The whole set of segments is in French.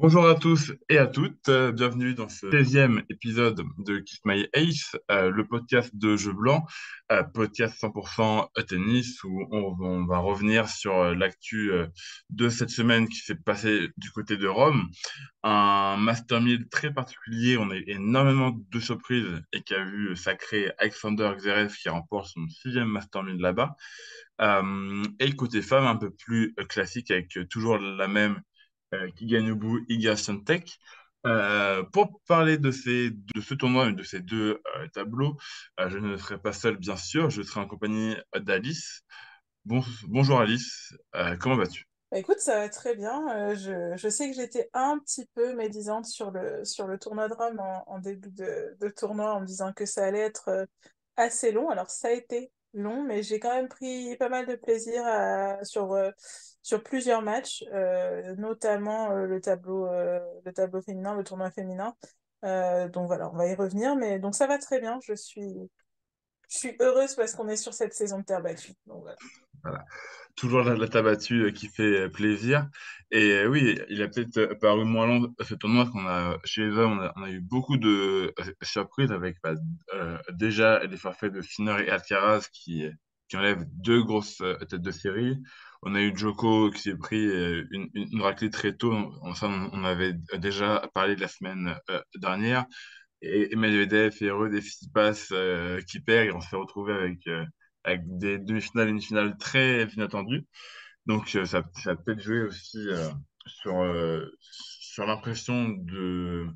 Bonjour à tous et à toutes, bienvenue dans ce 16e épisode de Kiss My Ace, le podcast de Jeu Blanc, podcast 100% tennis où on va revenir sur l'actu de cette semaine qui s'est passée du côté de Rome. Un Master 1000 très particulier, on a eu énormément de surprises et qui a vu sacré Alexander Zverev qui remporte son 6e Master 1000 là-bas. Et le côté femme un peu plus classique avec toujours la même qui gagne au bout Iga Swiatek. Pour parler de ce tournoi et de ces deux tableaux, je ne serai pas seul, bien sûr. Je serai en compagnie d'Alice. Bonjour Alice, comment vas-tu? Bah, écoute, ça va très bien. Je sais que j'étais un petit peu médisante sur le tournoi de Rome en début de tournoi en me disant que ça allait être assez long. Alors ça a été long, mais j'ai quand même pris pas mal de plaisir sur plusieurs matchs, notamment le tableau féminin, le tournoi féminin. Donc voilà, on va y revenir. Mais donc ça va très bien. Je suis heureuse parce qu'on est sur cette saison de terre battue. Donc voilà. Voilà. Toujours la table battue qui fait plaisir. Et oui, il a peut-être paru moins long ce tournoi qu'on a chez les hommes. On a eu beaucoup de surprises avec déjà les forfaits de Sinner et Alcaraz qui enlèvent deux grosses têtes de série. On a eu Djoko qui s'est pris une raclée très tôt. On avait déjà parlé de la semaine dernière. Et Medvedev et Ruud et Tsitsipas qui perdent. Et on s'est retrouvé avec des demi-finales et une finale très inattendues. Donc, ça a peut-être joué aussi sur l'impression de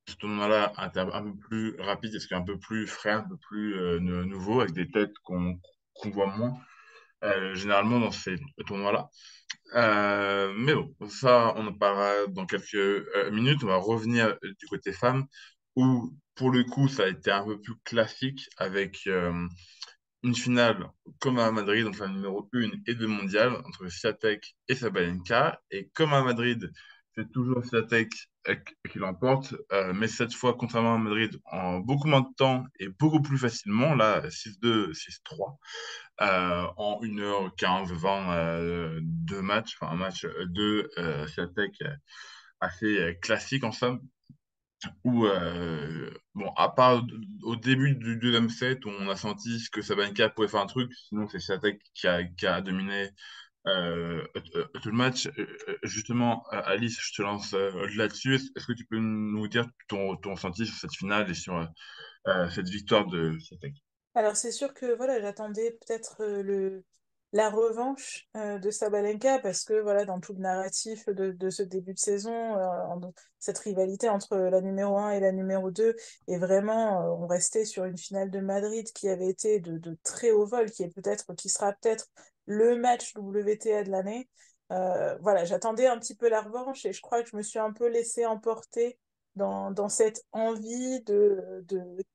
ce tournoi-là un peu plus rapide, est-ce qu'un peu plus frais, un peu plus nouveau, avec des têtes qu'on voit moins généralement dans ces tournois-là. Mais bon, ça, on en parlera dans quelques minutes. On va revenir du côté femmes, où pour le coup, ça a été un peu plus classique avec une finale comme à Madrid, donc la numéro 1 et 2 mondiale, entre Swiatek et Sabalenka. Et comme à Madrid, c'est toujours Swiatek qui l'emporte, mais cette fois, contrairement à Madrid, en beaucoup moins de temps et beaucoup plus facilement, là, 6-2, 6-3, en 1h15, 20 deux matchs, enfin un match de Swiatek assez classique en somme où, bon, à part au début du deuxième set, où on a senti que Sabalenka pouvait faire un truc, sinon c'est Swiatek qui a dominé tout le match. Justement, Alice, je te lance là-dessus. Est-ce que tu peux nous dire ton ressenti sur cette finale et sur cette victoire de Swiatek? Alors c'est sûr que voilà, j'attendais peut-être la revanche de Sabalenka parce que voilà, dans tout le narratif de ce début de saison, cette rivalité entre la numéro un et la numéro 2 et vraiment on restait sur une finale de Madrid qui avait été de très haut vol, qui sera peut-être le match WTA de l'année. Voilà, j'attendais un petit peu la revanche et je crois que je me suis un peu laissée emporter dans cette envie de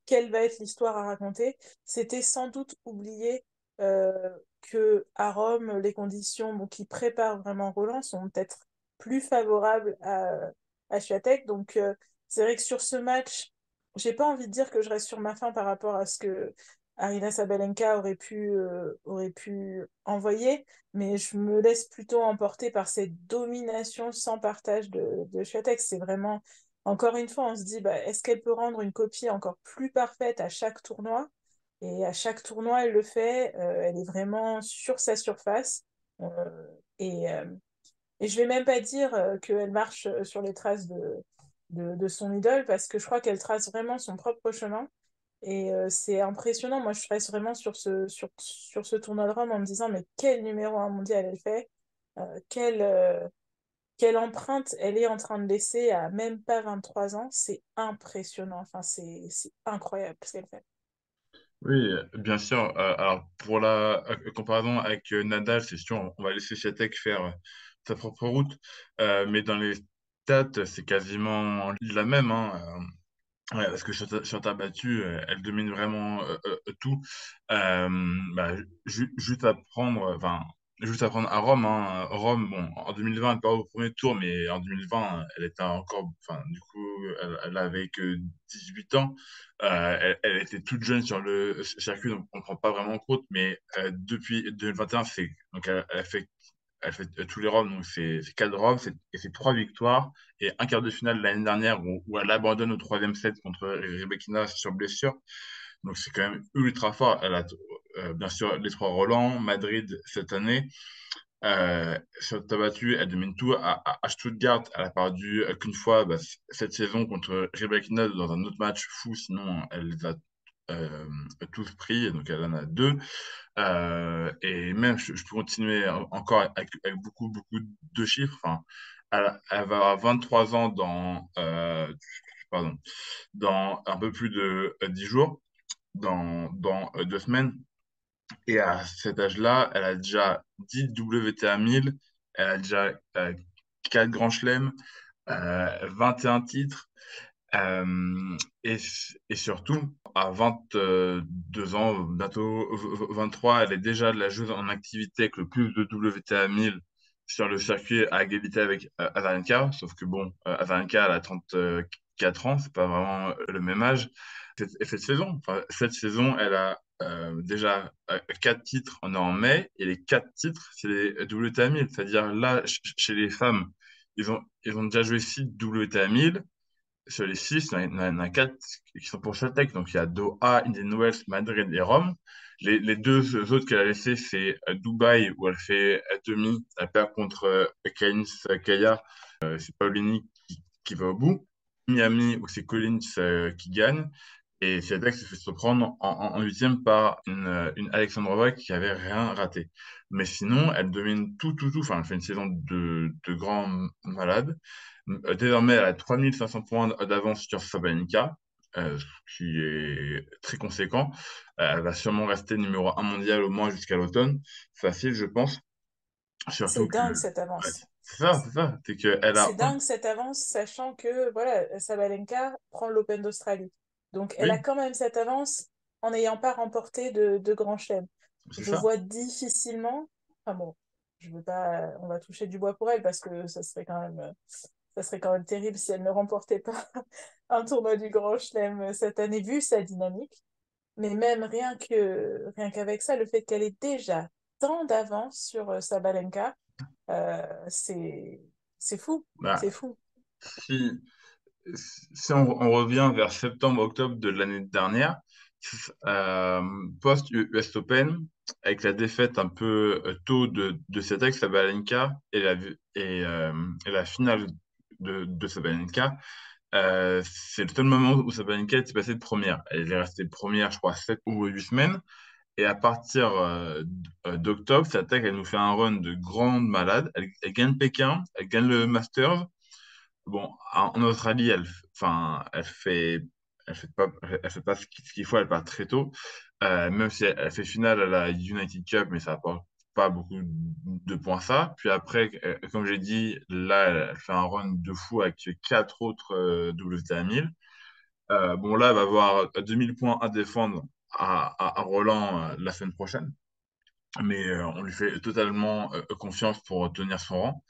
quelle va être l'histoire à raconter. C'était sans doute oublié que à Rome, les conditions bon, qui préparent vraiment Roland sont peut-être plus favorables à Swiatek. Donc, c'est vrai que sur ce match, j'ai pas envie de dire que je reste sur ma faim par rapport à ce que Arina Sabalenka aurait pu envoyer, mais je me laisse plutôt emporter par cette domination sans partage de Swiatek. C'est vraiment, encore une fois, on se dit, bah, est-ce qu'elle peut rendre une copie encore plus parfaite à chaque tournoi? Et à chaque tournoi, elle le fait. Elle est vraiment sur sa surface. Euh, et, euh, et je vais même pas dire qu'elle marche sur les traces de son idole, parce que je crois qu'elle trace vraiment son propre chemin. Et c'est impressionnant. Moi, je reste vraiment sur ce tournoi de Rome en me disant, mais quel numéro un mondial elle fait? Quelle empreinte elle est en train de laisser à même pas 23 ans. C'est impressionnant. Enfin, c'est incroyable ce qu'elle fait. Oui, bien sûr. Alors, pour la comparaison avec Nadal, c'est sûr, on va laisser Swiatek faire sa propre route. Mais dans les stats, c'est quasiment la même, hein. Ouais, parce que sur ta battue, elle domine vraiment tout. Euh, bah, juste à prendre à Rome, hein. Rome, bon, en 2020, elle part au premier tour, mais en 2020, elle était encore, enfin, du coup, elle avait que 18 ans. Elle était toute jeune sur le circuit, donc on ne prend pas vraiment en compte. Mais depuis 2021, donc elle a fait elle fait tous les robs, donc c'est 4 robs, et c'est 3 victoires, et un quart de finale l'année dernière où elle abandonne au troisième set contre Rebekina sur blessure. Donc c'est quand même ultra fort. Elle a bien sûr les 3 Roland, Madrid cette année. Sur le tas battu, elle domine tout. À Stuttgart, elle a perdu qu'une fois cette saison contre Rebekina dans un autre match fou, sinon elle les a euh, tous pris, donc elle en a 2. Et même, je peux continuer encore avec beaucoup, beaucoup de chiffres. Enfin, elle va avoir 23 ans pardon, dans un peu plus de 10 jours, dans 2 semaines. Et à cet âge-là, elle a déjà 10 WTA 1000, elle a déjà 4 grands chelems, 21 titres. Euh, et, et surtout, à 22 ans, bientôt 23, elle est déjà la joueuse en activité avec le plus de WTA 1000 sur le circuit à égalité avec Azarenka. Sauf que bon, Azarenka, elle a 34 ans, c'est pas vraiment le même âge. Cette saison, elle a déjà 4 titres, on est en mai, et les 4 titres, c'est les WTA 1000. C'est-à-dire là, chez les femmes, ils ont déjà joué 6 WTA 1000. Sur les 6, il y en a 4 qui sont pour Celtic. Donc, il y a Doha, Indian Wells, Madrid et Rome. Les 2 autres qu'elle a laissés, c'est Dubaï, où elle fait demi. Elle perd contre Keynes Kaya. C'est Paulini qui va au bout. Miami, où c'est Collins qui gagne. Et Celtic se fait surprendre en huitième par une Alexandrova qui avait rien raté. Mais sinon, elle domine tout, tout, tout. Enfin, elle fait une saison de grand malade. Désormais, elle a 3500 points d'avance sur Sabalenka, ce qui est très conséquent. Elle va sûrement rester numéro 1 mondial au moins jusqu'à l'automne. Facile, je pense. C'est Surtout que, dingue cette ouais, avance. c'est ça, c'est ça. C'est qu'elle C'est a... dingue cette avance, sachant que voilà, Sabalenka prend l'Open d'Australie. Donc elle a Oui, quand même cette avance en n'ayant pas remporté de grand chelem. c'est Je ça. vois difficilement, enfin bon, je veux pas, on va toucher du bois pour elle parce que ça serait quand même terrible si elle ne remportait pas un tournoi du Grand Chelem cette année, vu sa dynamique. Mais même rien qu'avec ça, le fait qu'elle ait déjà tant d'avance sur Sabalenka, c'est fou, c'est Bah, fou. si, si on revient vers septembre-octobre de l'année dernière, euh, post-US Open, avec la défaite un peu tôt de Cetek Sabalenka et la finale de Sabalenka, c'est le seul moment où Sabalenka était passée de première. Elle est restée première, je crois, 7 ou 8 semaines. Et à partir d'octobre, Cetek, elle nous fait un run de grande malade. Elle gagne Pékin, elle gagne le Masters. Bon, en Australie, enfin, elle fait pas ce qu'il faut, elle part très tôt. Même si elle fait finale à la United Cup, mais ça apporte pas beaucoup de points ça. Puis après, comme j'ai dit, là, elle fait un run de fou avec 4 autres WTA 1000. Bon, là, elle va avoir 2000 points à défendre à Roland la semaine prochaine. Mais on lui fait totalement confiance pour tenir son rang.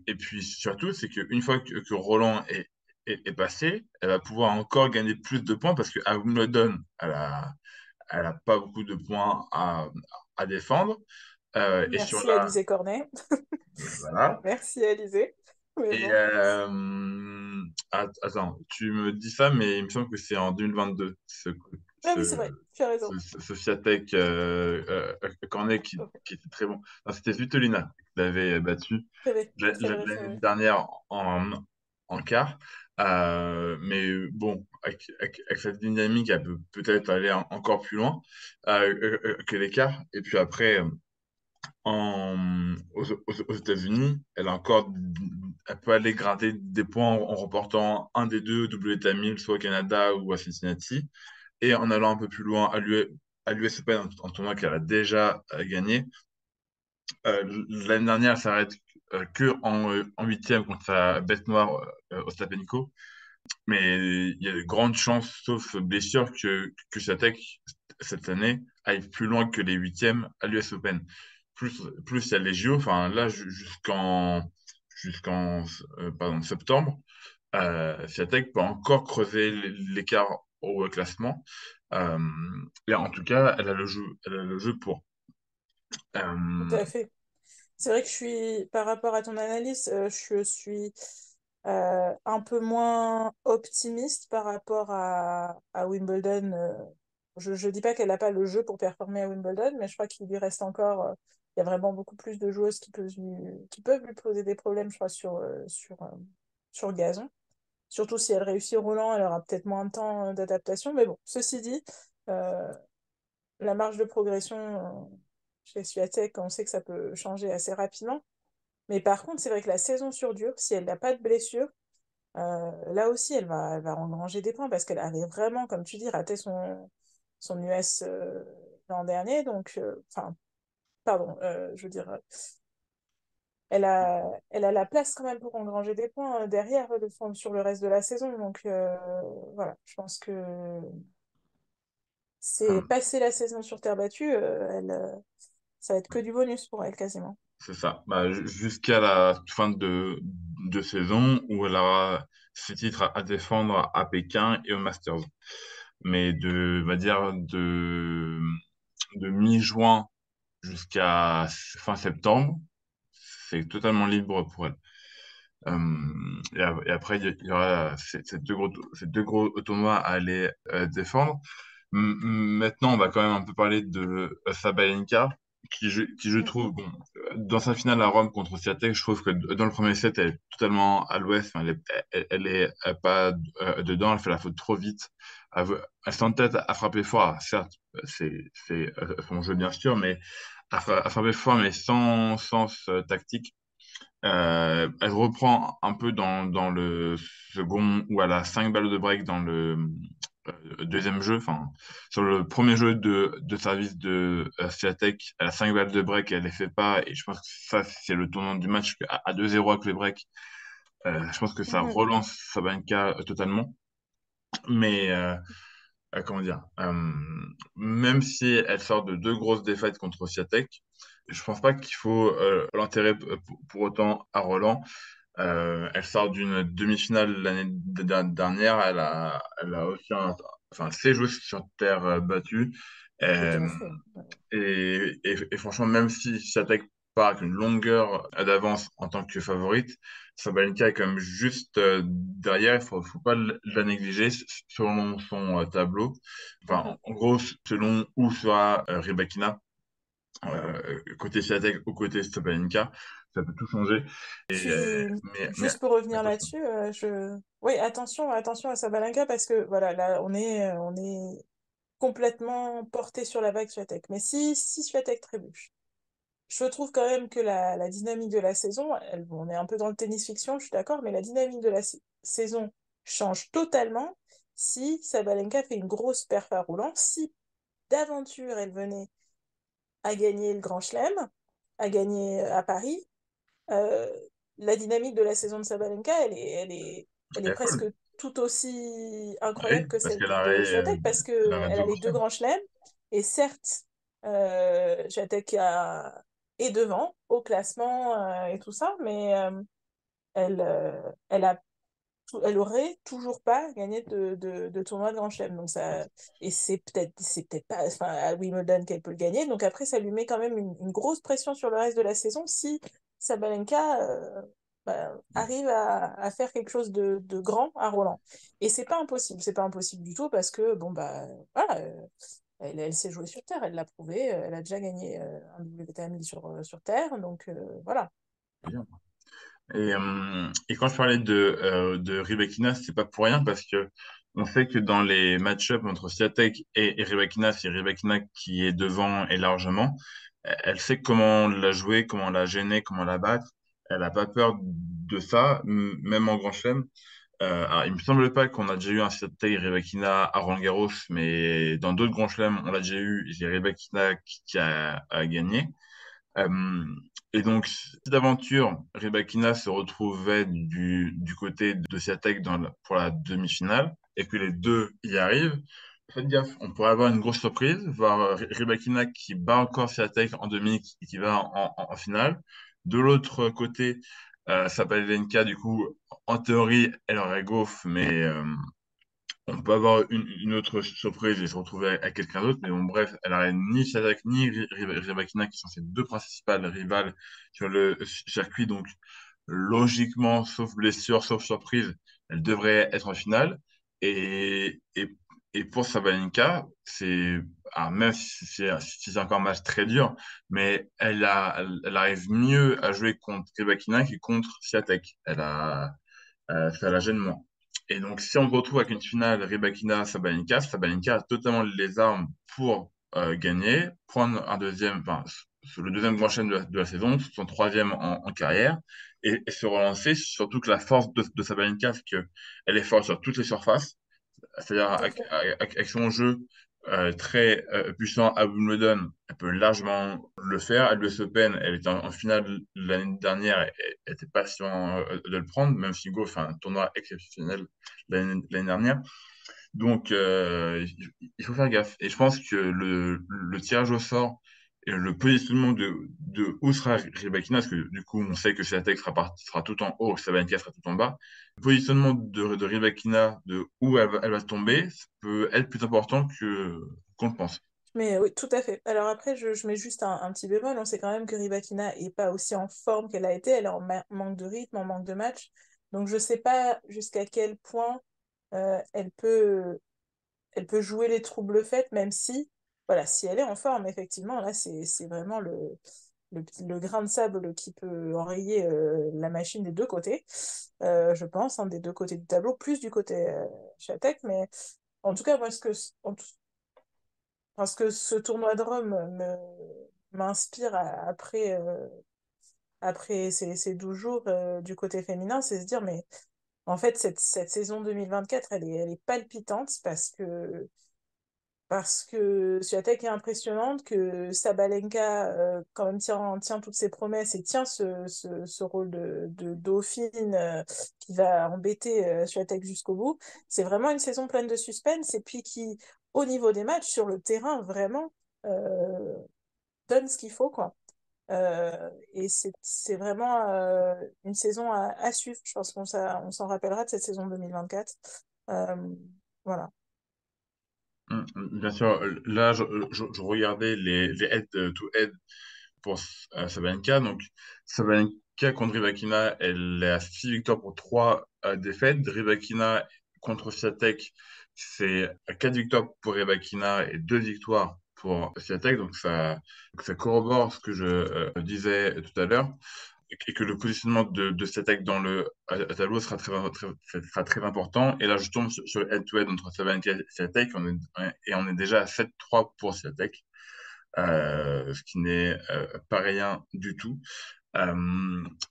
Et puis surtout, c'est qu'une fois que Roland est passé, elle va pouvoir encore gagner plus de points parce qu'à Wimbledon, elle a pas beaucoup de points à défendre. Et sur Merci la. Alizé Cornet. Voilà. Merci Alizé. Mais Et bon. attends, tu me dis ça, mais il me semble que c'est en 2022, Ah ce, oui, c'est vrai, tu as raison. ce Swiatek Cornet qui était très bon. Non, c'était Svitolina qui l'avait battu C'est vrai, c'est l'année vrai. dernière en quart. Mais bon, avec cette dynamique, elle peut peut-être aller encore plus loin que les quarts. Et puis après, aux États-Unis, elle peut aller gratter des points en remportant un des deux WTA 1000, soit au Canada ou à Cincinnati, et en allant un peu plus loin à l'US Open, un tournoi qu'elle a déjà gagné. L'année dernière, elle s'arrête que en huitième contre sa bête noire Ostapenko. Mais il y a de grandes chances, sauf blessure, que Swiatek, cette année, aille plus loin que les huitièmes à l'US Open. Plus il y a les JO, enfin là, jusqu'en pardon, septembre, Swiatek peut encore creuser l'écart au classement. Euh, et en tout cas, elle a le jeu pour. Tout Euh, à fait. C'est vrai que par rapport à ton analyse, je suis un peu moins optimiste par rapport à Wimbledon. Je ne dis pas qu'elle n'a pas le jeu pour performer à Wimbledon, mais je crois qu'il lui reste encore. Il y a vraiment beaucoup plus de joueuses qui peuvent lui poser des problèmes, je crois, sur gazon. Surtout si elle réussit Roland, elle aura peut-être moins de temps d'adaptation. Mais bon, ceci dit, euh, la marge de progression chez Swiatek, on sait que ça peut changer assez rapidement. Mais par contre, c'est vrai que la saison sur dur, si elle n'a pas de blessure, là aussi, elle va engranger des points parce qu'elle avait vraiment, comme tu dis, raté son US l'an dernier. Donc, enfin, pardon, je veux dire, elle a la place quand même pour engranger des points derrière sur le reste de la saison. Donc, voilà, je pense que c'est Euh, passer la saison sur terre battue, ça va être que du bonus pour elle quasiment. c'est ça. Bah, jusqu'à la fin de saison où elle aura ses titres à défendre à Pékin et au Masters. Mais on va dire, de mi-juin jusqu'à fin septembre, c'est totalement libre pour elle. Et après, il y aura ces deux gros tournois à aller défendre. Maintenant, on va quand même un peu parler de Sabalenka, qui je trouve, Mhm. bon, dans sa finale à Rome contre Swiatek, je trouve que dans le premier set, elle est totalement à l'ouest. Enfin, elle est pas dedans, elle fait la faute trop vite. Elle s'entête à frapper fort. Certes, c'est son jeu, bien sûr, mais à frapper fort, mais sans sens tactique. Elle reprend un peu dans le second où elle a 5 balles de break dans le deuxième jeu. Enfin, sur le premier jeu de service de Swiatek, elle a 5 balles de break et elle les fait pas. Et je pense que ça, c'est le tournant du match à 2-0 avec les breaks. Je pense que ça Mhm. relance Sabalenka totalement. Mais comment dire, même si elle sort de deux grosses défaites contre Swiatek, je pense pas qu'il faut l'enterrer pour autant à Roland. Elle sort d'une demi-finale l'année dernière. Elle a aussi enfin, sait jouer sur terre battue. Tout Euh, à fait. et franchement, même si Swiatek part avec une longueur d'avance en tant que favorite, Sabalenka est quand même juste derrière. Faut pas la négliger selon son tableau. Enfin, Mhm. en gros, selon où sera Rybakina, côté Swiatek ou côté Sabalenka, ça peut tout changer. Et, Puis, mais juste pour revenir attention. là-dessus, oui, attention à Sabalenka parce que voilà, là, on est complètement porté sur la vague Swiatek. Mais si Swiatek trébuche, je trouve quand même que la dynamique de la saison, bon, on est un peu dans le tennis fiction, je suis d'accord, mais la dynamique de la saison change totalement si Sabalenka fait une grosse perf à Roland, si d'aventure elle venait à gagner le Grand Chelem, à gagner à Paris. euh, la dynamique de la saison de Sabalenka, elle est Elle est presque folle. tout aussi Ah oui, incroyable que parce celle de Swiatek parce elle qu'elle a a deux les gros deux chefs. grands chelems. Et certes, Swiatek est devant au classement et tout ça, mais elle a elle aurait toujours pas gagné de tournoi de Grand Chelem. Donc ça, et c'est peut-être pas enfin, à Wimbledon qu'elle peut le gagner. Donc après, ça lui met quand même une grosse pression sur le reste de la saison si Sabalenka arrive à faire quelque chose de grand à Roland. Et c'est pas impossible du tout parce que bon bah voilà, elle sait jouer sur terre, elle l'a prouvé, elle a déjà gagné un WTA 1000 sur terre, donc voilà. Bien. Et quand je parlais de Rybakina, c'est pas pour rien parce que on sait que dans les match-up entre Swiatek et Rybakina, c'est Rybakina qui est devant et largement. Elle sait comment la jouer, comment la gêner, comment la battre. Elle a pas peur de ça, même en Grand Chelem. Alors, il me semble pas qu'on a déjà eu un Swiatek Rybakina à Roland-Garros, mais dans d'autres Grands Chelems, on l'a déjà eu. C'est Rybakina qui a gagné. Euh, et donc, si d'aventure, Rybakina se retrouvait du côté de Swiatek pour la demi-finale, et que les deux y arrivent, faites gaffe, on pourrait avoir une grosse surprise, voir Rybakina qui bat encore Swiatek en demi, qui va en finale. De l'autre côté, Sabalenka, du coup, en théorie, elle aurait gaufre, mais On peut avoir une autre surprise et se retrouver avec quelqu'un d'autre, mais bon, bref, elle a ni Shadak ni Rybakina qui sont ses deux principales rivales sur le circuit. Donc, logiquement, sauf blessure, sauf surprise, elle devrait être en finale. Et, et, et pour Sabalenka, même si c'est encore un match très dur, mais elle arrive mieux à jouer contre Rybakina que contre Swiatek. Ça la gêne moins. Et donc, si on se retrouve avec une finale Rybakina-Sabalenka, Sabalenka a totalement les armes pour gagner, prendre le deuxième grand chelem de la saison, son troisième en carrière, et se relancer. Surtout que la force de Sabalenka, c'est qu'elle est forte sur toutes les surfaces. C'est-à-dire Tout à avec, fait. avec son jeu très puissant à Wimbledon, elle peut largement le faire. À l'US Open, elle était en finale l'année dernière, elle était pas sûre de le prendre, même si Go fait un tournoi exceptionnel l'année dernière. Donc, il faut faire gaffe. Et je pense que le tirage au sort et le positionnement de où sera Rybakina, parce que du coup, on sait que Swiatek sera tout en haut, Sabalenka sera tout en bas. Le positionnement de Rybakina, de où elle va tomber, ça peut être plus important qu'on le pense. Mais oui, tout à fait. Alors après, je mets juste un petit bémol. On sait quand même que Rybakina est pas aussi en forme qu'elle a été. Elle est en manque de rythme, en manque de match. Donc je sais pas jusqu'à quel point elle peut jouer les troubles faits, même si, voilà, si elle est en forme, effectivement, là, c'est vraiment le grain de sable qui peut enrayer la machine des deux côtés, je pense, hein, des deux côtés du tableau, plus du côté Chatek. Mais en tout cas, moi, parce que ce tournoi de Rome m'inspire après ces 12 jours du côté féminin, c'est se dire, mais en fait, cette saison 2024, elle est palpitante parce que Swiatek est impressionnante, que Sabalenka quand même tient toutes ses promesses et tient ce rôle de dauphine qui va embêter Swiatek jusqu'au bout. C'est vraiment une saison pleine de suspense et puis qui, au niveau des matchs, sur le terrain, vraiment euh, donne ce qu'il faut, quoi. Et c'est vraiment une saison à suivre. Je pense on s'en rappellera de cette saison 2024. Euh, voilà. Bien sûr, là, je regardais les head-to-head pour Sabalenka. Donc, Sabalenka contre Rybakina, elle est à 6 victoires pour 3 défaites. Rybakina contre Swiatek, c'est 4 victoires pour Rybakina et 2 victoires pour Swiatek. Donc ça corrobore ce que je disais tout à l'heure. Et que le positionnement de Swiatek dans le tableau sera très important. Et là, je tombe sur le head-to-head entre Sabalenka et Swiatek. On est déjà à 7-3 pour Swiatek, ce qui n'est pas rien du tout.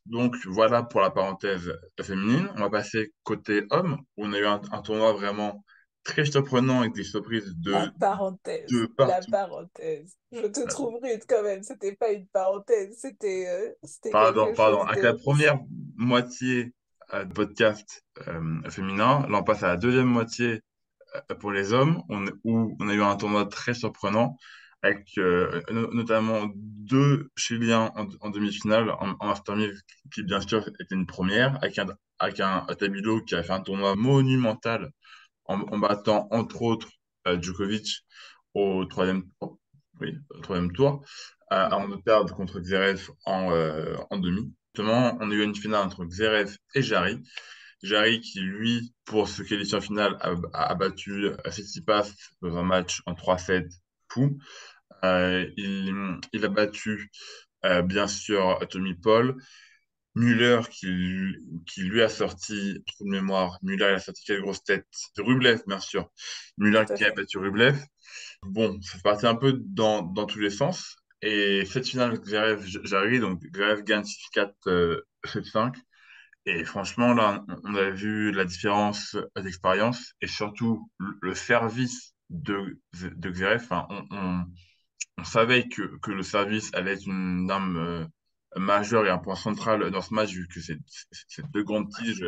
Donc voilà pour la parenthèse féminine. On va passer côté homme, où on a eu un tournoi vraiment très surprenant avec des surprises de La partout. parenthèse. Je te Euh, trouve rude quand même. C'était pas une parenthèse, c'était Pardon, quelque pardon. chose Avec la de. première moitié de podcast féminin, là on passe à la deuxième moitié pour les hommes, où on a eu un tournoi très surprenant, avec notamment deux Chiliens en demi-finale, en Master 1000, qui bien sûr était une première, avec un Tabilo qui a fait un tournoi monumental en battant entre autres Djokovic au troisième, oui, au troisième tour, avant de perdre contre Zverev en demi. Justement, on a eu une finale entre Zverev et Jarry. Jarry qui, lui, pour se qualifier en finale, a battu Tsitsipas dans un match en 3-7 fou. Il a battu, bien sûr, Tommy Paul. Müller qui lui a sorti, trou de mémoire, Müller il a sorti quelle grosse tête de Rublev, bien sûr. Müller Tout à qui a fait. battu Rublev. Bon, ça partait un peu dans tous les sens. Et cette finale, Zverev, donc Zverev gagne 6-4, 7-5. Et franchement, là, on a vu la différence d'expérience et surtout le service de Zverev. Enfin, on savait que le service allait être une arme majeure et un point central dans ce match, vu que c'est deux grandes tiges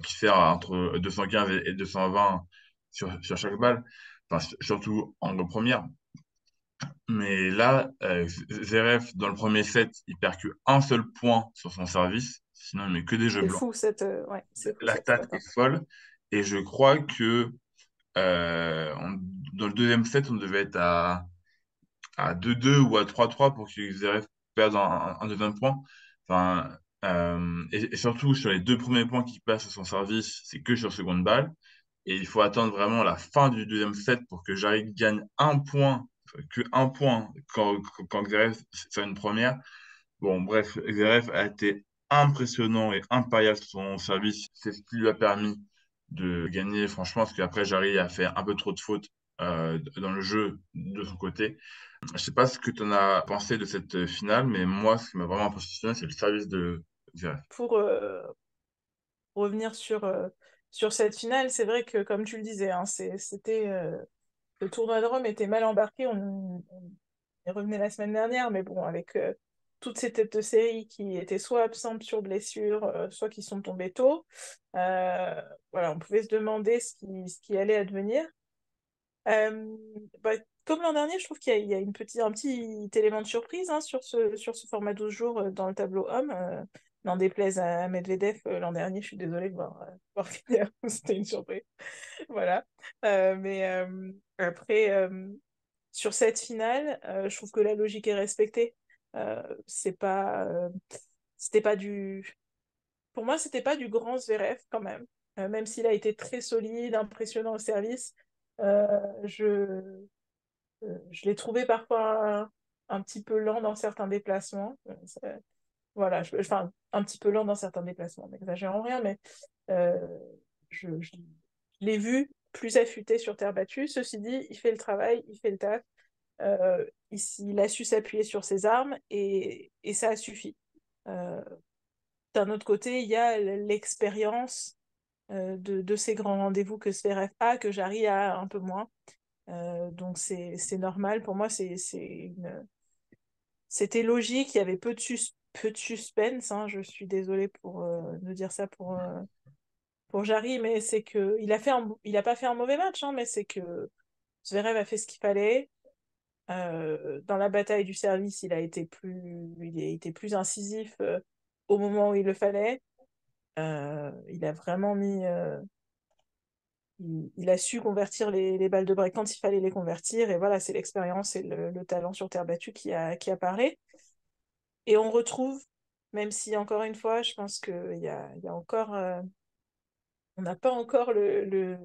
qui servent entre 215 et 220 sur chaque balle, enfin, surtout en première. Mais là, Zverev, dans le premier set, il perd que un seul point sur son service. Sinon, il met que des jeux blancs. Ouais, c'est fou La cette stat stat, hein. est folle. Et je crois que dans le deuxième set, on devait être à 2-2 ou à 3-3 pour qu'ils perdent un deuxième point. Enfin, et surtout, sur les deux premiers points qui passent à son service, c'est que sur seconde balle. Et il faut attendre vraiment la fin du deuxième set pour que Jarry gagne un point, que un point quand Xerez fait une première. Bon, bref, Xerez a été impressionnant et impérial sur son service. C'est ce qui lui a permis de gagner, franchement, parce qu'après, Jarry a fait un peu trop de fautes dans le jeu de son côté. Je sais pas ce que tu en as pensé de cette finale, mais moi, ce qui m'a vraiment impressionné, c'est le service de Zverev. Pour revenir sur cette finale, c'est vrai que, comme tu le disais, hein, c'était le tournoi de Rome était mal embarqué. On y revenait la semaine dernière, mais bon, avec toutes ces têtes de série qui étaient soit absentes sur blessure, soit qui sont tombées tôt, euh, voilà, on pouvait se demander ce qui allait advenir. Euh, bah, comme l'an dernier, je trouve qu'il y a un petit élément de surprise hein, sur ce format 12 jours dans le tableau homme. N'en déplaise à Medvedev l'an dernier, je suis désolée de voir que c'était une surprise. Voilà. Après, sur cette finale, je trouve que la logique est respectée. C'est pas, c'était pas du, pour moi, c'était pas du grand Zverev quand même. Même s'il a été très solide, impressionnant au service, euh, je, je l'ai trouvé parfois un petit peu lent dans certains déplacements. Voilà, enfin, un petit peu lent dans certains déplacements, n'exagérons rien, mais euh, je l'ai vu plus affûté sur terre battue. Ceci dit, il fait le travail, il fait le taf. Il a su s'appuyer sur ses armes et ça a suffi. Euh, D'un autre côté, il y a l'expérience de ces grands rendez-vous que Zverev a, que Jarry a un peu moins. Donc c'est normal. Pour moi, c'était logique. Il y avait peu de suspense. Hein. Je suis désolée de dire ça pour Jarry, mais c'est que il a pas fait un mauvais match, hein, mais c'est que Zverev a fait ce qu'il fallait. Dans la bataille du service, il a été plus incisif au moment où il le fallait. Il a vraiment il a su convertir les balles de break quand il fallait les convertir. Et voilà, c'est l'expérience et le talent sur terre battue qui a parlé. Et on retrouve, même si encore une fois, je pense il y a encore, on n'a pas encore le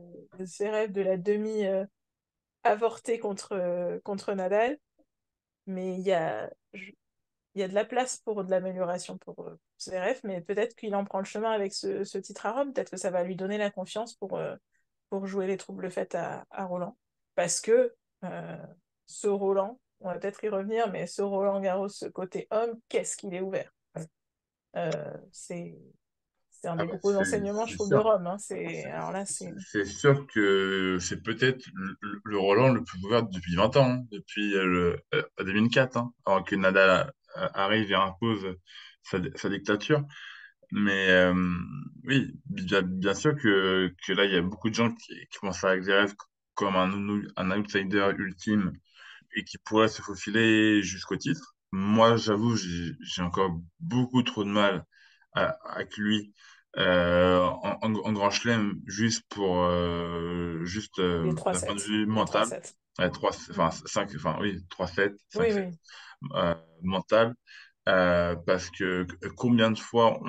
Zverev de la demi avortée contre Nadal, mais il y a de la place pour de l'amélioration pour Zverev, mais peut-être qu'il en prend le chemin avec ce titre à Rome. Peut-être que ça va lui donner la confiance pour jouer les troubles faits à Roland. Parce que euh, ce Roland, on va peut-être y revenir, mais ce Roland Garros, ce côté homme, qu'est-ce qu'il est ouvert. Euh, c'est, c'est un Ah des bah, gros enseignements, je c'est trouve, de sûr. Rome. Hein. Alors là, C'est sûr que c'est peut-être le Roland le plus ouvert depuis 20 ans, hein, depuis 2004, hein, avant que Nadal arrive et impose sa dictature. Mais oui, bien sûr que là, il y a beaucoup de gens qui pensent à Xerez comme un outsider ultime et qui pourrait se faufiler jusqu'au titre. Moi, j'avoue, j'ai encore beaucoup trop de mal avec lui en Grand Chelem, juste les trois d'un point de 7 vue Les trois mental. 7 Enfin, 5, enfin, oui, 3-7, Oui, 5-7, oui. mental. Parce que combien de fois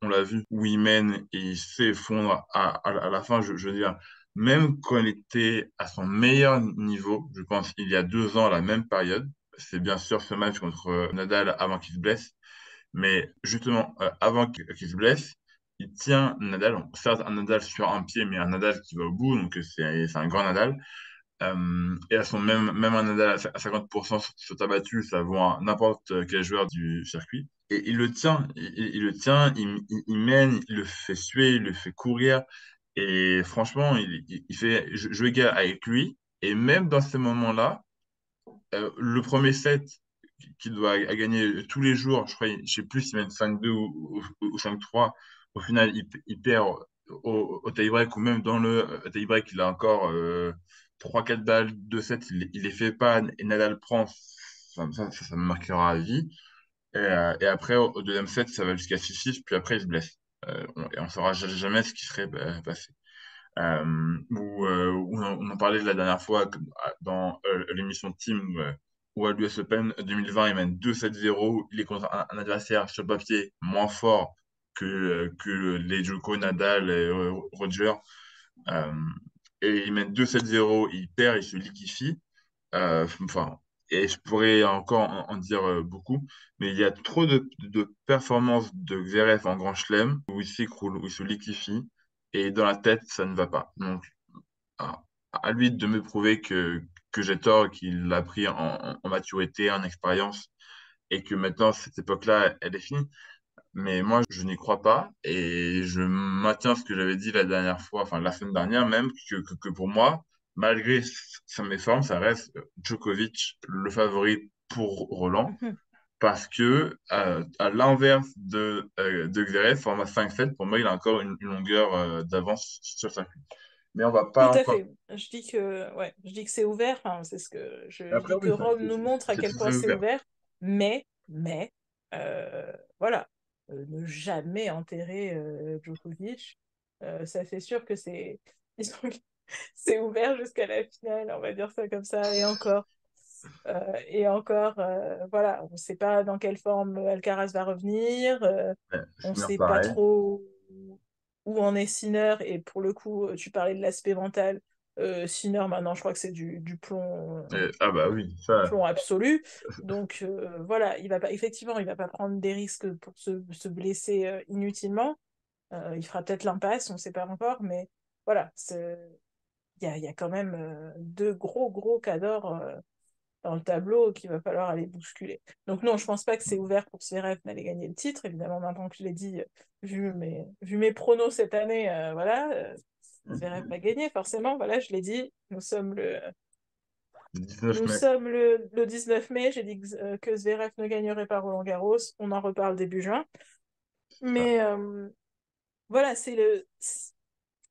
on l'a vu où il mène et il s'effondre à la fin, je veux dire, même quand il était à son meilleur niveau, je pense il y a 2 ans à la même période, c'est bien sûr ce match contre Nadal avant qu'il se blesse, mais justement avant qu'il se blesse, il tient Nadal, certes un Nadal sur un pied, mais un Nadal qui va au bout, donc c'est un grand Nadal. Et à son même un Nadal à 50% sur ta battue, ça vaut n'importe quel joueur du circuit. Et il le tient, il le tient, il mène, il le fait suer, il le fait courir. Et franchement, il fait jouer gars avec lui. Et même dans ces moments-là, le premier set qu'il doit gagner tous les jours, je crois, je sais plus s'il mène 5-2 ou 5-3. Au final, il perd au tie-break ou même dans le tie-break, il a encore 3-4 balles de 7, il les fait pas et Nadal prend. Ça me marquera à vie. Et après, au deuxième set, ça va jusqu'à 6-6, puis après, il se blesse. Et on saura jamais ce qui serait passé. Où on en parlait la dernière fois dans l'émission Team, où à l'US Open 2020, il mène 2-7-0. Il est contre un adversaire sur le papier moins fort que les Djoko, Nadal et Roger. Euh, et il mène 2-7-0, il perd, il se liquéfie. Enfin, et je pourrais encore en dire beaucoup, mais il y a trop de performances de Zverev en Grand Chelem où il s'écroule, où il se liquéfie, et dans la tête, ça ne va pas. Donc, à, à lui de me prouver que j'ai tort, qu'il l'a pris en maturité, en expérience, et que maintenant, cette époque-là, elle est finie. Mais moi, je n'y crois pas et je maintiens ce que j'avais dit la dernière fois, enfin la semaine dernière même, que pour moi, malgré sa méforme, ça reste Djokovic le favori pour Roland parce que, à l'inverse de Zverev, format 5-7, pour moi, il a encore une longueur d'avance sur sa fille. Mais on va Tout pas à encore. fait. Je dis que c'est ouvert. Enfin, c'est ce que je Après, dis que oui, Rome nous montre à c'est quel point très c'est ouvert. ouvert, mais voilà. Ne jamais enterrer Djokovic. Ça c'est sûr que c'est disons que c'est ouvert jusqu'à la finale, on va dire ça comme ça, et encore, voilà, on ne sait pas dans quelle forme Alcaraz va revenir, Ouais, on ne c'est sait pas pareil. trop où en est Sinner, et pour le coup, tu parlais de l'aspect mental, Sinner maintenant, je crois que c'est du plomb, Ah bah oui, du ça. plomb absolu, donc voilà, il va pas, effectivement, il va pas prendre des risques pour se blesser inutilement. Il fera peut-être l'impasse, on ne sait pas encore, mais voilà, il y a quand même deux gros gros cadors dans le tableau qu'il va falloir aller bousculer. Donc non, je pense pas que c'est ouvert pour Zverev d'aller gagner le titre. Évidemment, maintenant que je l'ai dit, vu mes pronos cette année, voilà, Zverev va gagner, forcément. Voilà, je l'ai dit. Nous sommes le, Le 19 nous mai. sommes le 19 mai. J'ai dit que Zverev ne gagnerait pas Roland-Garros. On en reparle début juin. Ça. Mais voilà,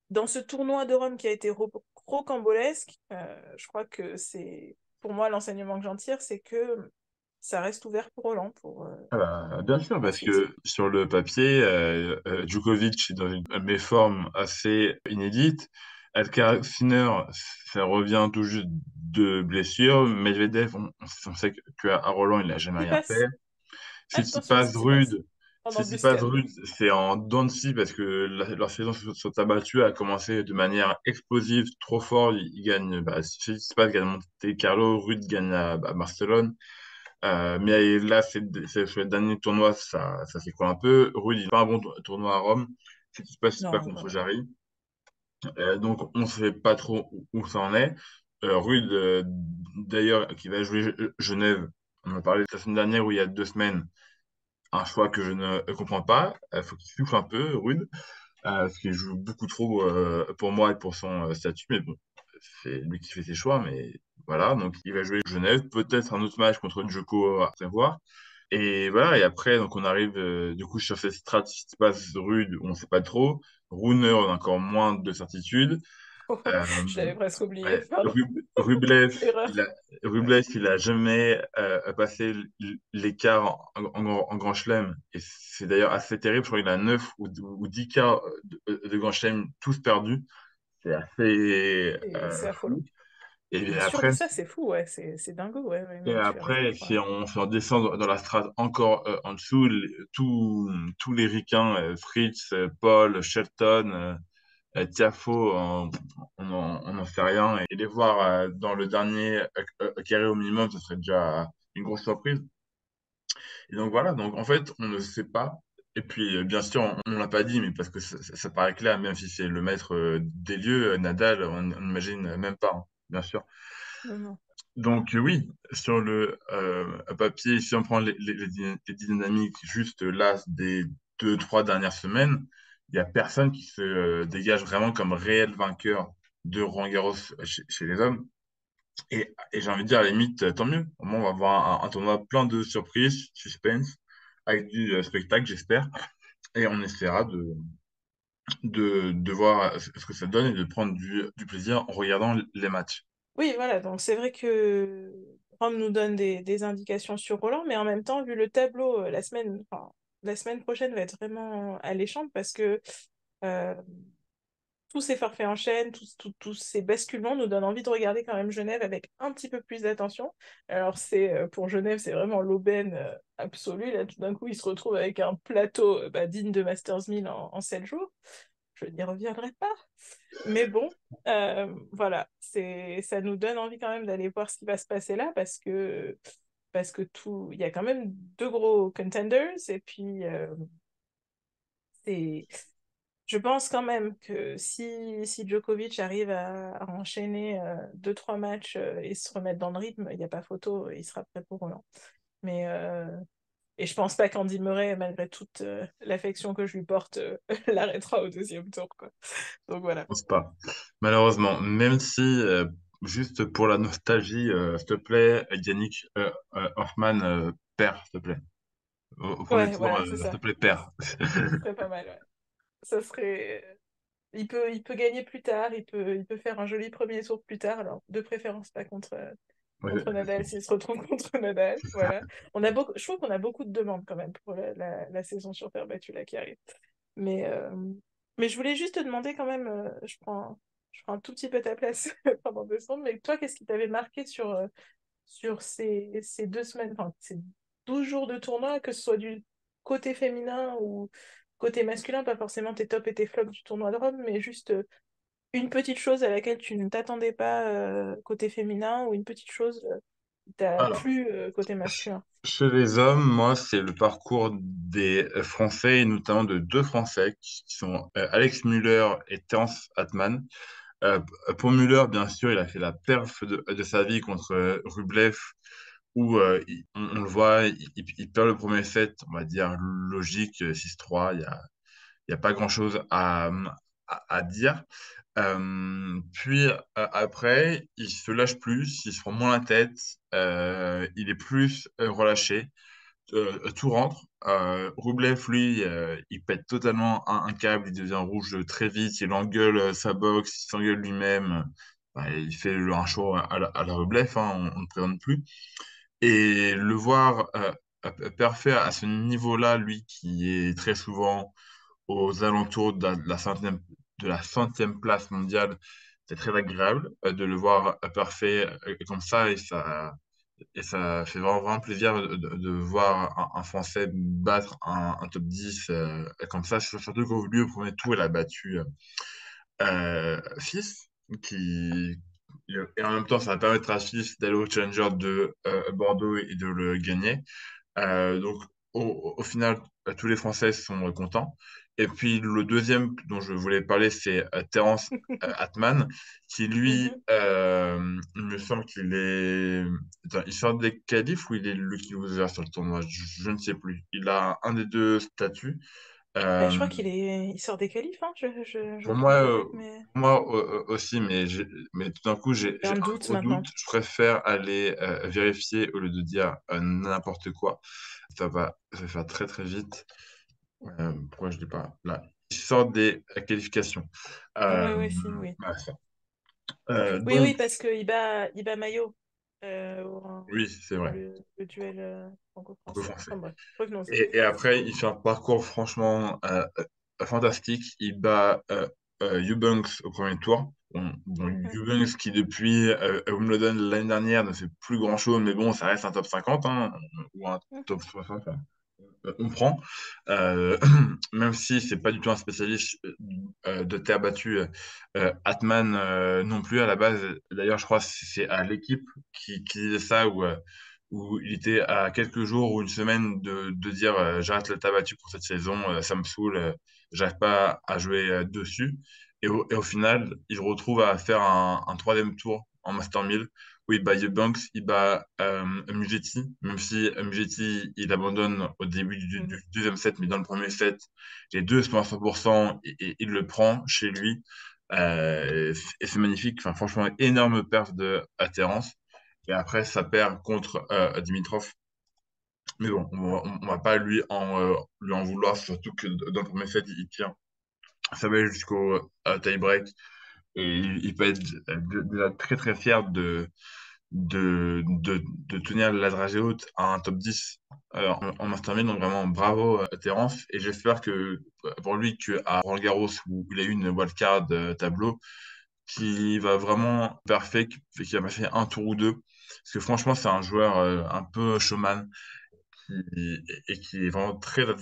dans ce tournoi de Rome qui a été rocambolesque, je crois que c'est, pour moi, l'enseignement que j'en tire, c'est que ça reste ouvert pour Roland Ah bah, bien sûr, pour la parce suite. que sur le papier, Djokovic est dans une méforme assez inédite. Alcaraz Sinner, ça revient tout juste de blessure. Medvedev, on sait qu'à Roland, il n'a jamais Il rien passe. fait. Attention, Tsitsipas, en Tsitsipas embuscade. Rude, c'est en dents de scie parce que leur saison sur terre battue a commencé de manière explosive, trop fort. Ils gagnent, bah, Tsitsipas gagne Monte Carlo, Rude gagne à Barcelone. Mais là, sur les derniers tournois, ça s'écroule un peu. Rude, il fait pas un bon tournoi à Rome. C'est pas Non, contre non. Jarry. Donc, on ne sait pas trop où ça en est. Rude, d'ailleurs, qui va jouer Genève, on en a parlé la semaine dernière ou il y a 2 semaines, un choix que je ne comprends pas. Il faut qu'il souffle un peu, Rude, parce qu'il joue beaucoup trop pour moi et pour son statut. Mais bon, c'est lui qui fait ses choix. Mais voilà, donc il va jouer Genève. Peut-être un autre match contre Djoko à prévoir. Et voilà, et après, donc on arrive du coup sur cette strat qui se passe rude, où on ne sait pas trop. Runner, on a encore moins de certitude. Euh, Je l'avais presque oublié, ouais, pardon. Rublev, Erreur. il a jamais passé l'écart en Grand Chelem. Et c'est d'ailleurs assez terrible. Je crois qu'il a 9 ou 10 quarts de Grand Chelem, tous perdus. C'est assez Et c'est affolant. fou. Et Sur après, ça, c'est fou, ouais, c'est dingo, ouais, ouais, Et non, tu as raison, après, je crois. si on descend dans la strate encore en dessous, tous les ricains, Fritz, Paul, Shelton, Tiafoe, on n'en sait rien. Et les voir dans le dernier carré au minimum, ce serait déjà une grosse surprise. Et donc voilà, donc en fait, on ne sait pas. Et puis, bien sûr, on ne l'a pas dit, mais parce que ça paraît clair, même si c'est le maître des lieux, Nadal, on n'imagine même pas, hein, bien sûr. Non, non. Donc oui, sur le papier, si on prend les dynamiques juste là des 2, 3 dernières semaines, il n'y a personne qui se dégage vraiment comme réel vainqueur de Roland-Garros chez les hommes. Et j'ai envie de dire, à la limite, tant mieux. Au moins, on va avoir un tournoi plein de surprises, suspense, avec du spectacle, j'espère. Et on essaiera de voir ce que ça donne et de prendre du plaisir en regardant les matchs. Oui, voilà, donc c'est vrai que Rome nous donne des indications sur Roland, mais en même temps, vu le tableau, la semaine prochaine va être vraiment alléchante parce que euh, tous ces forfaits en chaîne, tous ces basculements nous donnent envie de regarder quand même Genève avec un petit peu plus d'attention. Alors pour Genève, c'est vraiment l'aubaine absolue. Là, tout d'un coup, ils se retrouvent avec un plateau digne de Masters 1000 en 7 jours. Je n'y reviendrai pas. Mais bon, voilà, ça nous donne envie quand même d'aller voir ce qui va se passer là parce que il y a quand même deux gros contenders et puis c'est je pense quand même que si Djokovic arrive à enchaîner deux, trois matchs et se remettre dans le rythme, il n'y a pas photo, il sera prêt pour Roland. Mais, et je pense pas qu'Andy Murray, malgré toute l'affection que je lui porte, l'arrêtera au deuxième tour, quoi. Donc voilà. pense pas. Malheureusement, même si, juste pour la nostalgie, s'il te plaît, Yannick Hoffman, perd, s'il te plaît. Au premier Ouais, tour, voilà, c'est s'il te ça. plaît, perd. Ce serait pas mal, ouais. Ça serait... il peut gagner plus tard, il peut faire un joli premier tour plus tard, alors de préférence pas Ouais. contre Nadal s'il se retrouve contre Nadal. Voilà. Je trouve qu'on a beaucoup de demandes quand même pour la saison sur terre battue là qui arrive. Mais, euh, mais je voulais juste te demander quand même, je prends un tout petit peu ta place pendant 2 secondes, mais toi, qu'est-ce qui t'avait marqué sur ces 2 semaines, enfin ces 12 jours de tournoi, que ce soit du côté féminin ou côté masculin, pas forcément tes tops et tes flops du tournoi de Rome, mais juste une petite chose à laquelle tu ne t'attendais pas côté féminin ou une petite chose qui t'a Alors, plu côté masculin. chez les hommes, moi, c'est le parcours des Français, et notamment de deux Français, qui sont Alex Müller et Terence Atman. Euh, pour Müller, bien sûr, il a fait la perf de sa vie contre Rublev, où on le voit, il perd le premier set, on va dire logique, 6-3, il y a pas grand-chose à dire. Puis après, il se lâche plus, il se prend moins la tête, il est plus relâché, tout rentre. Roublev, lui, il pète totalement un câble, il devient rouge très vite, il engueule sa boxe, il s'engueule lui-même. Il fait un show à la Rublev, hein, on ne présente plus. Et le voir parfait à ce niveau-là, lui qui est très souvent aux alentours de la centième place mondiale, c'est très agréable de le voir parfait comme ça et ça fait vraiment, vraiment plaisir de voir un Français battre un top 10 comme ça, surtout qu'au lui, au premier tour, il a battu Fils, et en même temps, ça va permettre à Fils d'aller au Challenger de Bordeaux et de le gagner. Donc, au final, tous les Français sont contents. Et puis, le deuxième dont je voulais parler, c'est Terence Atman, qui lui, Mhm. il me semble qu'il est. Attends, il sort des qualifs ou il est lucky loser sur le tournoi? Je ne sais plus. Il a un des deux statuts. Bah, je Euh, crois il sort des qualifs, hein. Je me pour moi, trompe peut-être, mais pour moi aussi, mais tout d'un coup, j'ai j'ai un un doute gros doute. maintenant. Je préfère aller vérifier au lieu de dire n'importe quoi. Ça va faire très très vite. Pourquoi je ne dis pas là? Il sort des qualifications. Oui, Euh, oui, si, oui. voilà, ça. Oui, Donc, oui, parce qu'il bat Maillot oui, c'est dans vrai. le duel Un peu franco-français. français. Enfin bref, je crois que non, c'est. Et après, il fait un parcours franchement fantastique. Il bat Eubanks au premier tour. Bon, Mhm, Eubanks qui depuis Wimbledon l'année dernière ne fait plus grand-chose, mais bon, ça reste un top 50 hein, ou un mhm, top 60. On prend. Euh, Même si c'est pas du tout un spécialiste de terre battue, Atman non plus à la base. D'ailleurs, je crois que c'est à l'équipe qui disait ça, où il était à quelques jours ou une semaine de dire j'arrête la terre battue pour cette saison, ça me saoule, j'arrive pas à jouer dessus. Et au final, il retrouve à faire un troisième tour en Master 1000 où il bat Eubanks, il bat Musetti, même si Musetti, il abandonne au début du mhm. deuxième set, mais dans le premier set, les deux sont à 100% et il le prend chez lui. Et c'est magnifique, enfin, franchement, énorme perf de Terence. Et après, ça perd contre Dimitrov. Mais bon, on va pas lui en vouloir, surtout que dans le premier set, il tient. Ça va jusqu'au tie-break. Et il peut être déjà très très fier de tenir la dragée haute à un top 10 en Master 1000. Donc vraiment, bravo à Terence. Et j'espère que pour lui, qu'à Roland-Garros, où il a eu une wildcard tableau, qui va vraiment parfait, qui a passé un tour ou deux. Parce que franchement, c'est un joueur un peu showman et qui est vraiment très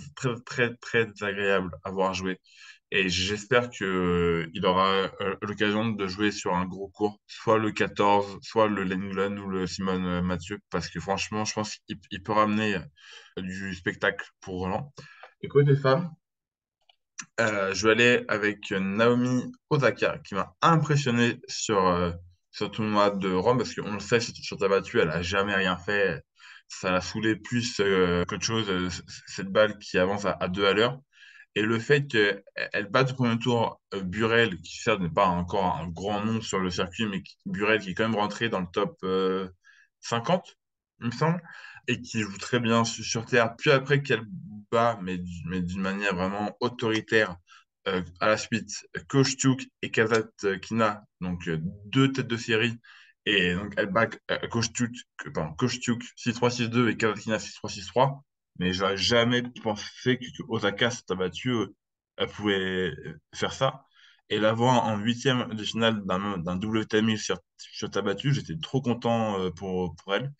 agréable à voir jouer. Et j'espère que il aura l'occasion de jouer sur un gros court, soit le 14, soit le Lenglen ou le Simone Mathieu, parce que franchement, je pense qu'il peut ramener du spectacle pour Roland. Et côté femmes, je vais aller avec Naomi Osaka, qui m'a impressionné sur le tournoi de Rome, parce qu'on le sait, sur ta battue, elle a jamais rien fait. Ça l'a saoulé plus qu'autre chose, cette balle qui avance à 2 à l'heure. Et le fait qu'elle batte au premier tour Burel, qui certes n'est pas encore un grand nom sur le circuit, mais Burel qui est quand même rentré dans le top 50, il me semble, et qui joue très bien sur terre. Puis après qu'elle bat, mais d'une manière vraiment autoritaire, à la suite, Kostiuk et Kasatkina, donc deux têtes de série. Et donc elle bat Kostiuk 6-3, 6-2 et Kasatkina 6-3, 6-3. Mais j'aurais jamais pensé que Osaka s'était battue, elle pouvait faire ça. Et la voir en huitième de finale d'un double WTA sur Tabatu, j'étais trop content pour elle.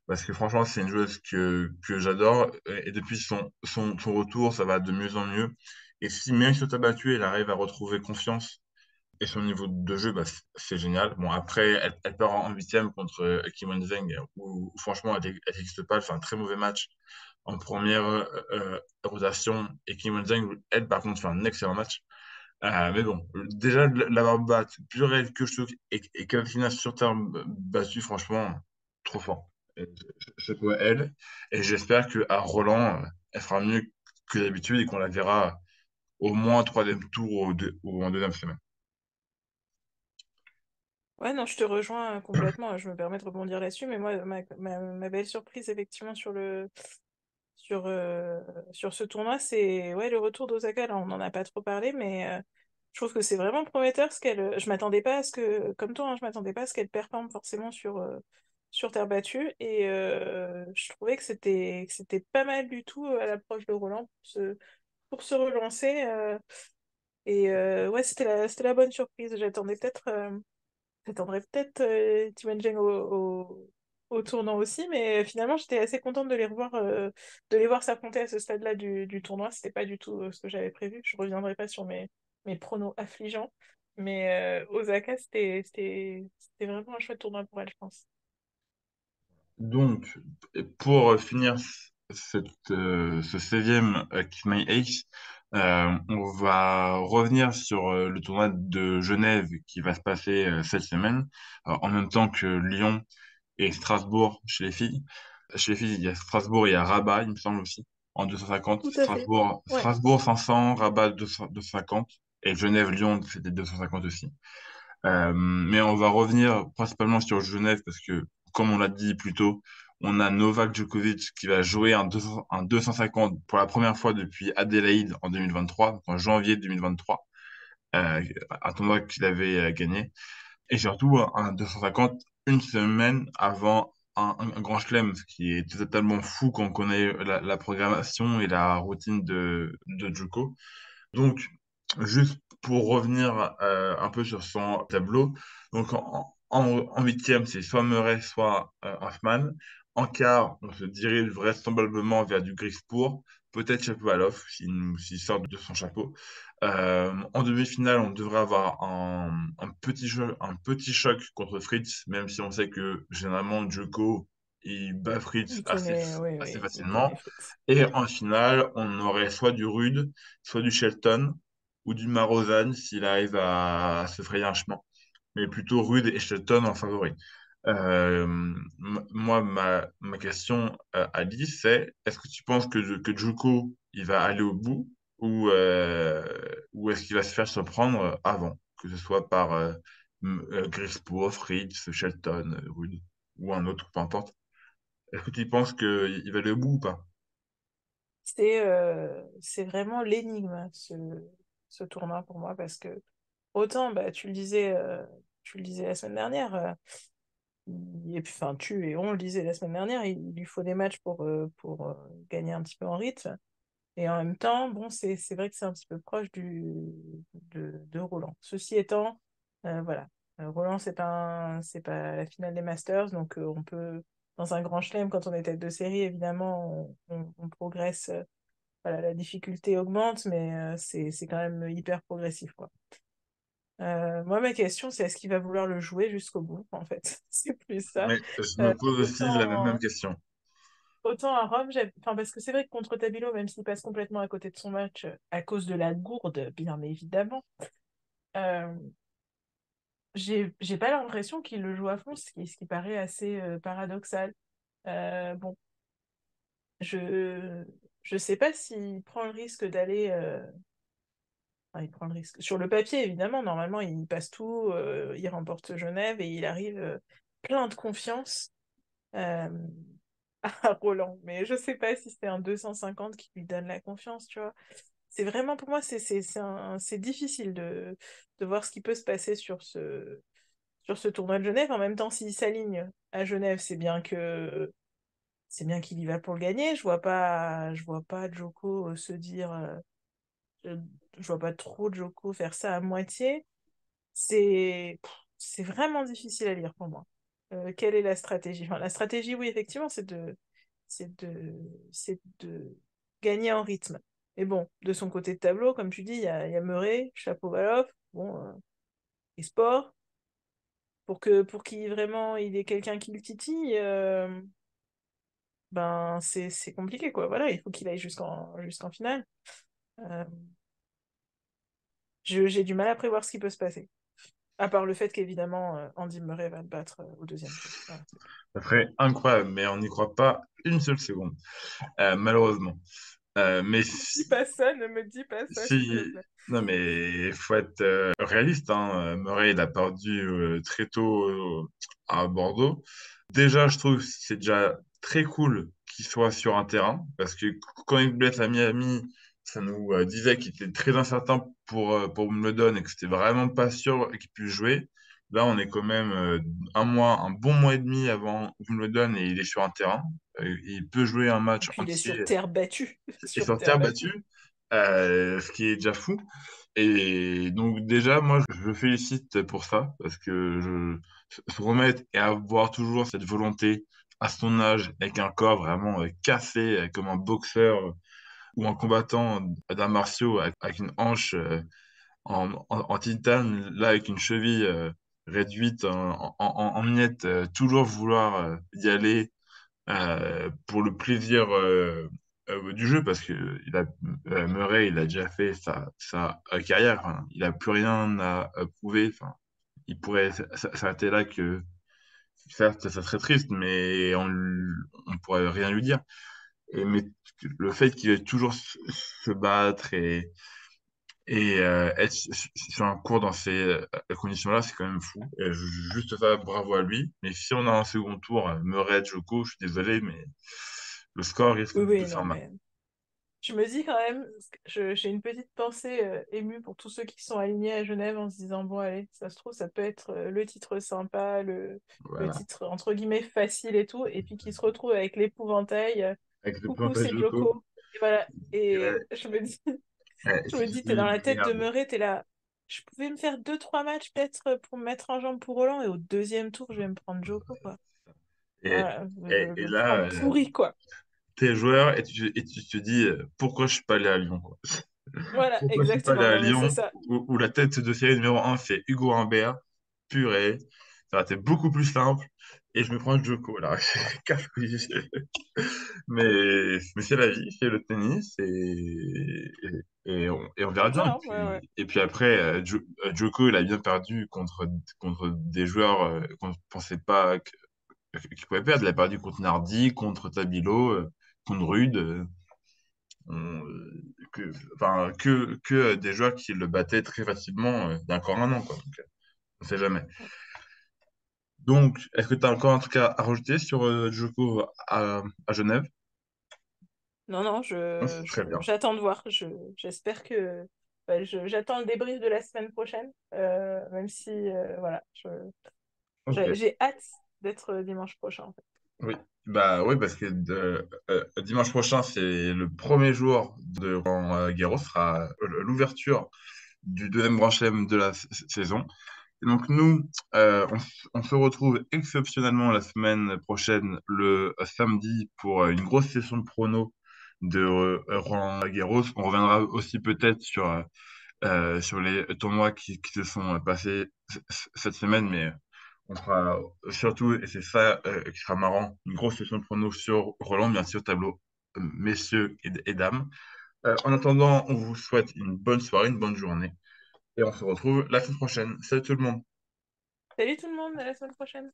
Parce que franchement, c'est une joueuse que j'adore. Et depuis son retour, ça va de mieux en mieux. Et si même sur Tabatu, elle arrive à retrouver confiance et son niveau de jeu, bah, c'est génial. Bon, après, elle part en huitième contre Kim Wenzheng, où franchement, elle n'existe pas. Elle fait un très mauvais match en première rotation. Et Kim Wenzheng, elle, par contre, fait un excellent match. Mais bon, déjà, l'avoir battu, Burel, Kochuk et Katina sur terre battu, franchement, trop fort. Et c'est quoi elle. Et j'espère qu'à Roland, elle fera mieux que d'habitude et qu'on la verra au moins en troisième tour ou en deuxième semaine. Ouais, non, je te rejoins complètement. Je me permets de rebondir là-dessus, mais moi, ma belle surprise, effectivement, sur ce tournoi, c'est ouais, le retour d'Osaka. Là, on n'en a pas trop parlé, mais je trouve que c'est vraiment prometteur ce qu'elle. Je m'attendais pas à ce que, comme toi, hein, je m'attendais pas à ce qu'elle performe forcément sur terre battue. Et je trouvais que c'était pas mal du tout à l'approche de Roland pour se relancer. Ouais, c'était la bonne surprise. J'attendrais peut-être Timon Jeng au tournant aussi, mais finalement j'étais assez contente de les voir s'affronter à ce stade-là du tournoi. C'était pas du tout ce que j'avais prévu. Je reviendrai pas sur mes pronos affligeants, mais Osaka c'était vraiment un chouette tournoi pour elle, je pense. Donc, pour finir ce 16e Kiss Ace, on va revenir sur le tournoi de Genève qui va se passer cette semaine, en même temps que Lyon et Strasbourg chez les filles. Chez les filles, il y a Strasbourg, il y a Rabat, il me semble aussi, en 250. Tout à fait. Ouais. Strasbourg 500, Rabat 250, et Genève-Lyon, c'était 250 aussi. Mais on va revenir principalement sur Genève parce que, comme on l'a dit plus tôt, on a Novak Djokovic qui va jouer un 250 pour la première fois depuis Adélaïde en 2023, donc en janvier 2023, un tournoi qu'il avait gagné. Et surtout, un 250 une semaine avant un grand chelem, ce qui est totalement fou quand on connaît la programmation et la routine de Djoko. Donc, juste pour revenir un peu sur son tableau, donc en huitième, c'est soit Murray, soit Hoffman. En quart, on se dirige vraisemblablement vers du Griffour, peut-être Shapovalov, s'il sort de son chapeau. En demi-finale, on devrait avoir un petit choc contre Fritz, même si on sait que généralement Djoko, il bat Fritz Il connaît, oui, assez oui, il connaît facilement. Fritz. Et en finale, on aurait soit du Rude, soit du Shelton, ou du Marozan s'il arrive à se frayer un chemin. Mais plutôt Rude et Shelton en favori. Moi, ma question à Alice, c'est est-ce que tu penses que Juko, il va aller au bout ou est-ce qu'il va se faire surprendre avant, que ce soit par Grigsbourg, Fritz, Shelton, Rude ou un autre, peu importe. Est-ce que tu penses qu'il va aller au bout ou pas? C'est vraiment l'énigme, ce tournoi pour moi, parce que autant, bah, tu le disais la semaine dernière, Et puis, enfin, tu et on le disait la semaine dernière, il lui faut des matchs pour gagner un petit peu en rythme. Et en même temps, bon, c'est vrai que c'est un petit peu proche de Roland. Ceci étant, voilà. Roland, c'est pas la finale des Masters, donc on peut, dans un grand chelem, quand on est tête de série, évidemment, on progresse. Voilà, la difficulté augmente, mais c'est quand même hyper progressif, quoi. Moi, ma question, c'est est-ce qu'il va vouloir le jouer jusqu'au bout, en fait? C'est plus ça. Mais je Euh, me pose aussi la même autant, question. autant à Rome, enfin, parce que c'est vrai que contre Tabilo, même s'il passe complètement à côté de son match à cause de la gourde, bien évidemment, euh, j'ai pas l'impression qu'il le joue à fond, ce qui paraît assez paradoxal. Bon, je je sais pas s'il prend le risque d'aller. Enfin, il prend le risque. Sur le papier, évidemment, normalement, il passe tout, il remporte Genève et il arrive plein de confiance euh, à Roland. Mais je sais pas si c'est un 250 qui lui donne la confiance, tu vois. C'est vraiment, pour moi, c'est difficile de voir ce qui peut se passer sur ce tournoi de Genève. En même temps, s'il s'aligne à Genève, c'est bien qu'il y va pour le gagner. Je vois pas Djoko se dire, je, je vois pas trop Djoko faire ça à moitié. C'est vraiment difficile à lire pour moi. Quelle est la stratégie? Enfin, la stratégie, oui, effectivement, c'est de gagner en rythme. Mais bon, de son côté de tableau, comme tu dis, il y a Murray, Shapovalov, bon, et Sport. Pour qu'il vraiment il ait quelqu'un qui le titille, ben c'est compliqué, quoi. Voilà, il faut qu'il aille jusqu'en finale. Euh, j'ai du mal à prévoir ce qui peut se passer. À part le fait qu'évidemment, Andy Murray va le battre au deuxième tour. Voilà. Ça serait incroyable, mais on n'y croit pas une seule seconde, malheureusement. Mais Dis pas ça, ne me dis pas ça, s'il te si... plaît. Non, mais il faut être réaliste, hein. Murray, il a perdu très tôt à Bordeaux. Déjà, je trouve que c'est déjà très cool qu'il soit sur un terrain, parce que quand il blesse à Miami, ça nous disait qu'il était très incertain pour Wimbledon et que c'était vraiment pas sûr qu'il puisse jouer. Là, on est quand même un bon mois et demi avant Wimbledon et il est sur un terrain. Il peut jouer un Et match puis il est sur entier terre battue. et Sur sortir terre battue. battu, ce qui est déjà fou. Et donc déjà, moi, je le félicite pour ça, parce que se remettre et avoir toujours cette volonté à son âge, avec un corps vraiment cassé, comme un boxeur ou un combattant d'arts martiaux, avec une hanche en titane, là, avec une cheville réduite en miettes, toujours vouloir y aller pour le plaisir du jeu, parce que Murray, il a déjà fait sa carrière, enfin, il n'a plus rien à prouver. Enfin, il pourrait s'arrêter là que, certes, ça serait triste, mais on pourrait rien lui dire. Mais le fait qu'il ait toujours se battre et être sur un cours dans ces conditions-là, c'est quand même fou. Et juste ça, bravo à lui. Mais si on a un second tour, Murray, Djoko, je suis désolé, mais le score risque Oui, de oui, faire non, mal. mais je me dis quand même, j'ai une petite pensée émue pour tous ceux qui sont alignés à Genève en se disant, bon, allez, ça se trouve, ça peut être le titre sympa, le Voilà. titre entre guillemets facile et tout, et puis qui se retrouvent avec l'épouvantail. Avec le Coucou, plantage c'est Djoko, Joko. Et voilà. Et ouais, je me dis, ouais, je tu me te dis, t'es dis, dans la tête de merde. Murray, t'es là. Je pouvais me faire deux, trois matchs peut-être pour me mettre en jambe pour Roland, et au deuxième tour, je vais me prendre Joko, quoi. Et, Voilà, et le là, plan pourri, quoi. t'es joueur et tu te dis, pourquoi je suis pas allé à Lyon, quoi. Voilà, Pourquoi je suis pas allé exactement. à Non, mais c'est Lyon, ça. où la tête de série numéro un c'est Hugo Humbert, purée, ça aurait été beaucoup plus simple, et je me prends Djoko, là. Casse-couille. Mais c'est la vie, c'est le tennis, et on verra Comme bien. ça, hein, ouais, ouais. Et puis après, Djoko, il a bien perdu contre des joueurs qu'on ne pensait pas qu'il pouvait perdre. Il a perdu contre Nardi, contre Tabilo, contre Rude. Enfin, que des joueurs qui le battaient très facilement il y a encore un an, quoi. Donc, on ne sait jamais. Donc, est-ce que tu as encore un truc à rajouter sur Djoko à Genève? Non, non, Non, c'est très bien. j'attends de voir. J'espère que. Ouais, j'attends le débrief de la semaine prochaine, même si, voilà, Ok. j'ai hâte. d'être dimanche prochain, en fait. Oui, bah oui, parce que dimanche prochain, c'est le premier jour de Roland Garros, sera l'ouverture du deuxième Grand Chelem de la saison. Et donc nous, on se retrouve exceptionnellement la semaine prochaine, le samedi, pour une grosse session de prono de Roland Garros. On reviendra aussi peut-être sur les tournois qui se sont passés cette semaine, mais on fera surtout, et c'est ça qui sera marrant, une grosse session de pronos sur Roland, bien sûr, tableau messieurs et dames. En attendant, on vous souhaite une bonne soirée, une bonne journée, et on se retrouve la semaine prochaine. Salut tout le monde! Salut tout le monde, à la semaine prochaine!